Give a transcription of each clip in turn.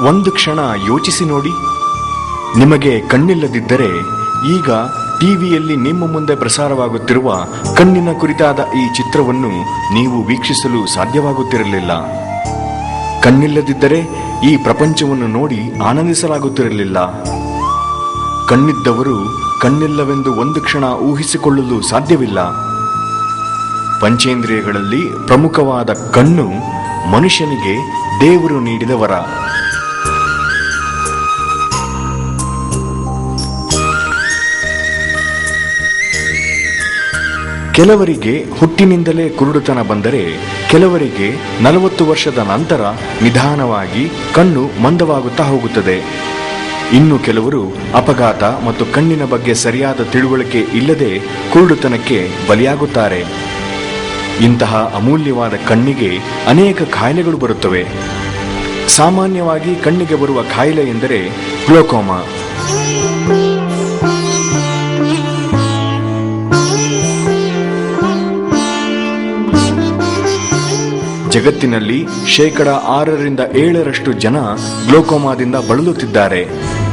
ಒಂದು ಕ್ಷಣ ಯೋಚಿಸಿ ನೋಡಿ. ನಿಮಗೆ ಕಣ್ಣಿಲ್ಲದಿದ್ದರೆ ಈಗ ಟಿವಿಯಲ್ಲಿ ನಿಮ್ಮ ಮುಂದೆ ಪ್ರಸಾರವಾಗುತ್ತಿರುವ ಕಣ್ಣಿನ ಕುರಿತಾದ ಈ ಚಿತ್ರವನ್ನು ನೀವು ವೀಕ್ಷಿಸಲು ಸಾಧ್ಯವಾಗುತ್ತಿರಲಿಲ್ಲ. ಕಣ್ಣಿಲ್ಲದಿದ್ದರೆ ಈ ಪ್ರಪಂಚವನ್ನು ನೋಡಿ ಆನಂದಿಸಲಾಗುತ್ತಿರಲಿಲ್ಲ. ಕಣ್ಣಿದ್ದವರು ಕಣ್ಣಿಲ್ಲವೆಂದು ಒಂದು ಕ್ಷಣ ಊಹಿಸಿಕೊಳ್ಳಲು ಸಾಧ್ಯವಿಲ್ಲ. ಪಂಚೇಂದ್ರಿಯಗಳಲ್ಲಿ ಪ್ರಮುಖವಾದ ಕಣ್ಣು ಮನುಷ್ಯನಿಗೆ ದೇವರು ನೀಡಿದ ವರ. ಕೆಲವರಿಗೆ ಹುಟ್ಟಿನಿಂದಲೇ ಕುರುಡುತನ ಬಂದರೆ, ಕೆಲವರಿಗೆ 40 ವರ್ಷದ ನಂತರ ನಿಧಾನವಾಗಿ ಕಣ್ಣು ಮಂದವಾಗುತ್ತಾ ಹೋಗುತ್ತದೆ. ಇನ್ನು ಕೆಲವರು ಅಪಘಾತ ಮತ್ತು ಕಣ್ಣಿನ ಬಗ್ಗೆ ಸರಿಯಾದ ತಿಳುವಳಿಕೆ ಇಲ್ಲದೆ ಕುರುಡುತನಕ್ಕೆ ಬಲಿಯಾಗುತ್ತಾರೆ. ಇಂತಹ ಅಮೂಲ್ಯವಾದ ಕಣ್ಣಿಗೆ ಅನೇಕ ಕಾಯಿಲೆಗಳು ಬರುತ್ತವೆ. ಸಾಮಾನ್ಯವಾಗಿ ಕಣ್ಣಿಗೆ ಬರುವ ಕಾಯಿಲೆ ಎಂದರೆ ಗ್ಲೋಕೋಮಾ. ಜಗತ್ತಿನಲ್ಲಿ 6% 7% ಜನ ಗ್ಲೋಕೋಮಾದಿಂದ ಬಳಲುತ್ತಿದ್ದಾರೆ.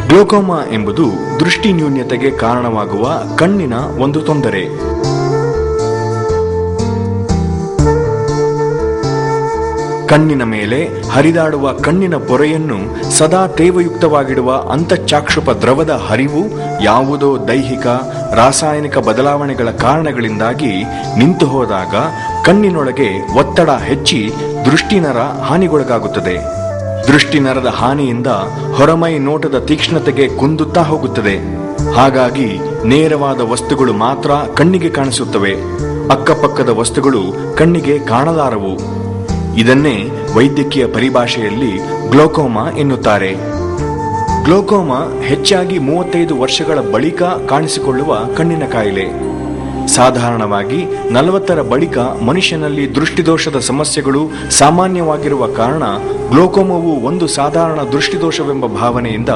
ಗ್ಲೋಕೋಮಾ ಎಂಬುದು ದೃಷ್ಟಿ ನ್ಯೂನ್ಯತೆಗೆ ಕಾರಣವಾಗುವ ಕಣ್ಣಿನ ಒಂದು ತೊಂದರೆ. ಕಣ್ಣಿನ ಮೇಲೆ ಹರಿದಾಡುವ ಕಣ್ಣಿನ ಪೊರೆಯನ್ನು ಸದಾ ತೇವಯುಕ್ತವಾಗಿಡುವ ಅಂತಃಚಾಕ್ಷುಪ ದ್ರವದ ಹರಿವು ಯಾವುದೋ ದೈಹಿಕ ರಾಸಾಯನಿಕ ಬದಲಾವಣೆಗಳ ಕಾರಣಗಳಿಂದಾಗಿ ನಿಂತು ಹೋದಾಗ ಕಣ್ಣಿನೊಳಗೆ ಒತ್ತಡ ಹೆಚ್ಚಿ ದೃಷ್ಟಿನರ ಹಾನಿಗೊಳಗಾಗುತ್ತದೆ. ದೃಷ್ಟಿನರದ ಹಾನಿಯಿಂದ ಹೊರಮೈ ನೋಟದ ತೀಕ್ಷ್ಣತೆಗೆ ಕುಂದುತ್ತಾ ಹೋಗುತ್ತದೆ. ಹಾಗಾಗಿ ನೇರವಾದ ವಸ್ತುಗಳು ಮಾತ್ರ ಕಣ್ಣಿಗೆ ಕಾಣಿಸುತ್ತವೆ. ಅಕ್ಕಪಕ್ಕದ ವಸ್ತುಗಳು ಕಣ್ಣಿಗೆ ಕಾಣಲಾರವು. ಇದನ್ನೇ ವೈದ್ಯಕೀಯ ಪರಿಭಾಷೆಯಲ್ಲಿ ಗ್ಲೋಕೋಮಾ ಎನ್ನುತ್ತಾರೆ. ಗ್ಲೋಕೋಮಾ ಹೆಚ್ಚಾಗಿ 35 ವರ್ಷಗಳ ಬಳಿಕ ಕಾಣಿಸಿಕೊಳ್ಳುವ ಕಣ್ಣಿನ ಕಾಯಿಲೆ. ಸಾಧಾರಣವಾಗಿ 40ರ ಬಳಿಕ ಮನುಷ್ಯನಲ್ಲಿ ದೃಷ್ಟಿದೋಷದ ಸಮಸ್ಯೆಗಳು ಸಾಮಾನ್ಯವಾಗಿರುವ ಕಾರಣ ಗ್ಲೋಕೋಮಾವು ಒಂದು ಸಾಧಾರಣ ದೃಷ್ಟಿದೋಷವೆಂಬ ಭಾವನೆಯಿಂದ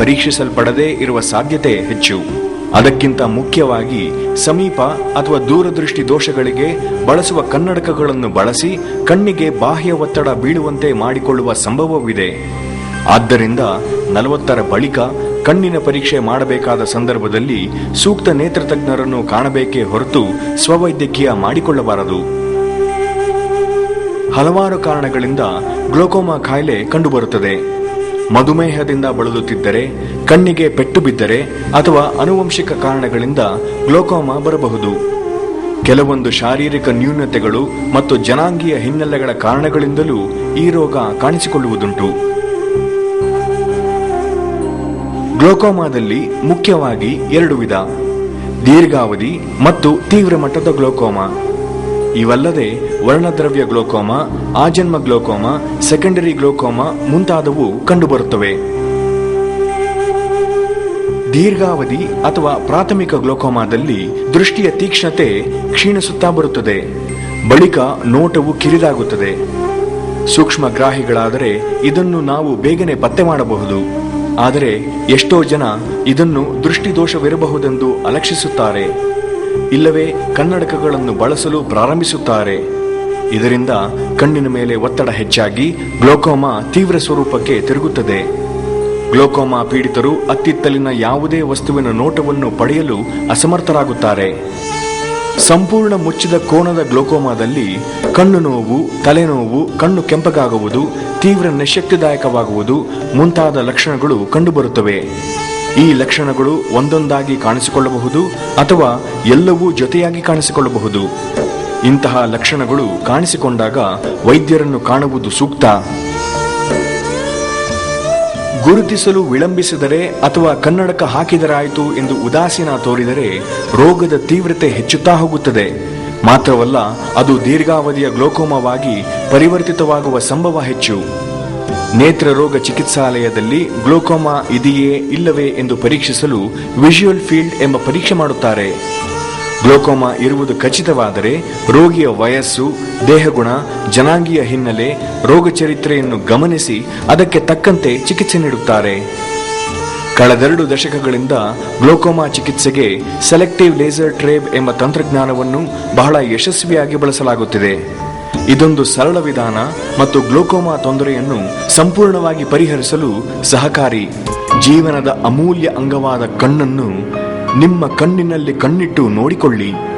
ಪರೀಕ್ಷಿಸಲ್ಪಡದೇ ಇರುವ ಸಾಧ್ಯತೆ ಹೆಚ್ಚು. ಅದಕ್ಕಿಂತ ಮುಖ್ಯವಾಗಿ ಸಮೀಪ ಅಥವಾ ದೂರದೃಷ್ಟಿ ದೋಷಗಳಿಗೆ ಬಳಸುವ ಕನ್ನಡಕಗಳನ್ನು ಬಳಸಿ ಕಣ್ಣಿಗೆ ಬಾಹ್ಯ ಒತ್ತಡ ಬೀಳುವಂತೆ ಮಾಡಿಕೊಳ್ಳುವ ಸಂಭವವಿದೆ. ಆದ್ದರಿಂದ 40ರ ಬಳಿಕ ಕಣ್ಣಿನ ಪರೀಕ್ಷೆ ಮಾಡಬೇಕಾದ ಸಂದರ್ಭದಲ್ಲಿ ಸೂಕ್ತ ನೇತ್ರತಜ್ಞರನ್ನು ಕಾಣಬೇಕೇ ಹೊರತು ಸ್ವವೈದ್ಯಕೀಯ ಮಾಡಿಕೊಳ್ಳಬಾರದು. ಹಲವಾರು ಕಾರಣಗಳಿಂದ ಗ್ಲೋಕೋಮಾ ಕಾಯಿಲೆ ಕಂಡುಬರುತ್ತದೆ. ಮಧುಮೇಹದಿಂದ ಬಳಲುತ್ತಿದ್ದರೆ, ಕಣ್ಣಿಗೆ ಪೆಟ್ಟು ಬಿದ್ದರೆ ಅಥವಾ ಆನುವಂಶಿಕ ಕಾರಣಗಳಿಂದ ಗ್ಲೋಕೋಮಾ ಬರಬಹುದು. ಕೆಲವೊಂದು ಶಾರೀರಿಕ ನ್ಯೂನತೆಗಳು ಮತ್ತು ಜನಾಂಗೀಯ ಹಿನ್ನೆಲೆಗಳ ಕಾರಣಗಳಿಂದಲೂ ಈ ರೋಗ ಕಾಣಿಸಿಕೊಳ್ಳುವುದುಂಟು. ಗ್ಲೋಕೋಮಾದಲ್ಲಿ ಮುಖ್ಯವಾಗಿ 2 ವಿಧ: ದೀರ್ಘಾವಧಿ ಮತ್ತು ತೀವ್ರ ಮಟ್ಟದ ಗ್ಲೋಕೋಮಾ. ಇವಲ್ಲದೆ ವರ್ಣದ್ರವ್ಯ ಗ್ಲೋಕೋಮಾ, ಆಜನ್ಮ ಗ್ಲೋಕೋಮಾ, ಸೆಕೆಂಡರಿ ಗ್ಲೋಕೋಮಾ ಮುಂತಾದವು ಕಂಡುಬರುತ್ತವೆ. ದೀರ್ಘಾವಧಿ ಅಥವಾ ಪ್ರಾಥಮಿಕ ಗ್ಲೋಕೋಮಾದಲ್ಲಿ ದೃಷ್ಟಿಯ ತೀಕ್ಷ್ಣತೆ ಕ್ಷೀಣಿಸುತ್ತಾ ಬರುತ್ತದೆ. ಬಳಿಕ ನೋಟವು ಕಿರಿದಾಗುತ್ತದೆ. ಸೂಕ್ಷ್ಮಗ್ರಾಹಿಗಳಾದರೆ ಇದನ್ನು ನಾವು ಬೇಗನೆ ಪತ್ತೆ ಮಾಡಬಹುದು. ಆದರೆ ಎಷ್ಟೋ ಜನ ಇದನ್ನು ದೃಷ್ಟಿದೋಷವಿರಬಹುದೆಂದು ಅಲಕ್ಷಿಸುತ್ತಾರೆ. ಇಲ್ಲವೇ ಕನ್ನಡಕಗಳನ್ನು ಬಳಸಲು ಪ್ರಾರಂಭಿಸುತ್ತಾರೆ. ಇದರಿಂದ ಕಣ್ಣಿನ ಮೇಲೆ ಒತ್ತಡ ಹೆಚ್ಚಾಗಿ ಗ್ಲೋಕೋಮಾ ತೀವ್ರ ಸ್ವರೂಪಕ್ಕೆ ತಿರುಗುತ್ತದೆ. ಗ್ಲೋಕೋಮಾ ಪೀಡಿತರು ಅತ್ತಿತ್ತಲಿನ ಯಾವುದೇ ವಸ್ತುವಿನ ನೋಟವನ್ನು ಪಡೆಯಲು ಅಸಮರ್ಥರಾಗುತ್ತಾರೆ. ಸಂಪೂರ್ಣ ಮುಚ್ಚಿದ ಕೋನದ ಗ್ಲೋಕೋಮಾದಲ್ಲಿ ಕಣ್ಣು ನೋವು, ತಲೆನೋವು, ಕಣ್ಣು ಕೆಂಪಗಾಗುವುದು, ತೀವ್ರ ನಿಶ್ಶಕ್ತಿದಾಯಕವಾಗುವುದು ಮುಂತಾದ ಲಕ್ಷಣಗಳು ಕಂಡುಬರುತ್ತವೆ. ಈ ಲಕ್ಷಣಗಳು ಒಂದೊಂದಾಗಿ ಕಾಣಿಸಿಕೊಳ್ಳಬಹುದು ಅಥವಾ ಎಲ್ಲವೂ ಜೊತೆಯಾಗಿ ಕಾಣಿಸಿಕೊಳ್ಳಬಹುದು. ಇಂತಹ ಲಕ್ಷಣಗಳು ಕಾಣಿಸಿಕೊಂಡಾಗ ವೈದ್ಯರನ್ನು ಕಾಣುವುದು ಸೂಕ್ತ. ಗುರುತಿಸಲು ವಿಳಂಬಿಸಿದರೆ ಅಥವಾ ಕನ್ನಡಕ ಹಾಕಿದರಾಯಿತು ಎಂದು ಉದಾಸೀನ ತೋರಿದರೆ ರೋಗದ ತೀವ್ರತೆ ಹೆಚ್ಚುತ್ತಾ ಹೋಗುತ್ತದೆ. ಮಾತ್ರವಲ್ಲ, ಅದು ದೀರ್ಘಾವಧಿಯ ಗ್ಲೋಕೋಮಾವಾಗಿ ಪರಿವರ್ತಿತವಾಗುವ ಸಂಭವ ಹೆಚ್ಚು. ನೇತ್ರ ರೋಗ ಚಿಕಿತ್ಸಾಲಯದಲ್ಲಿ ಗ್ಲೋಕೋಮಾ ಇದೆಯೇ ಇಲ್ಲವೇ ಎಂದು ಪರೀಕ್ಷಿಸಲು ವಿಜುವಲ್ ಫೀಲ್ಡ್ ಎಂಬ ಪರೀಕ್ಷೆ ಮಾಡುತ್ತಾರೆ. ಗ್ಲೋಕೋಮಾ ಇರುವುದು ಖಚಿತವಾದರೆ ರೋಗಿಯ ವಯಸ್ಸು, ದೇಹಗುಣ, ಜನಾಂಗೀಯ ಹಿನ್ನೆಲೆ, ರೋಗ ಚರಿತ್ರೆಯನ್ನು ಗಮನಿಸಿ ಅದಕ್ಕೆ ತಕ್ಕಂತೆ ಚಿಕಿತ್ಸೆ ನೀಡುತ್ತಾರೆ. ಕಳೆದ 2 ದಶಕಗಳಿಂದ ಗ್ಲೋಕೋಮಾ ಚಿಕಿತ್ಸೆಗೆ ಸೆಲೆಕ್ಟಿವ್ ಲೇಸರ್ ಟ್ರೇಬ್ ಎಂಬ ತಂತ್ರಜ್ಞಾನವನ್ನು ಬಹಳ ಯಶಸ್ವಿಯಾಗಿ ಬಳಸಲಾಗುತ್ತಿದೆ. ಇದೊಂದು ಸರಳ ವಿಧಾನ ಮತ್ತು ಗ್ಲೋಕೋಮಾ ತೊಂದರೆಯನ್ನು ಸಂಪೂರ್ಣವಾಗಿ ಪರಿಹರಿಸಲು ಸಹಕಾರಿ. ಜೀವನದ ಅಮೂಲ್ಯ ಅಂಗವಾದ ಕಣ್ಣನ್ನು ನಿಮ್ಮ ಕಣ್ಣಿನಲ್ಲಿ ಕಣ್ಣಿಟ್ಟು ನೋಡಿಕೊಳ್ಳಿ.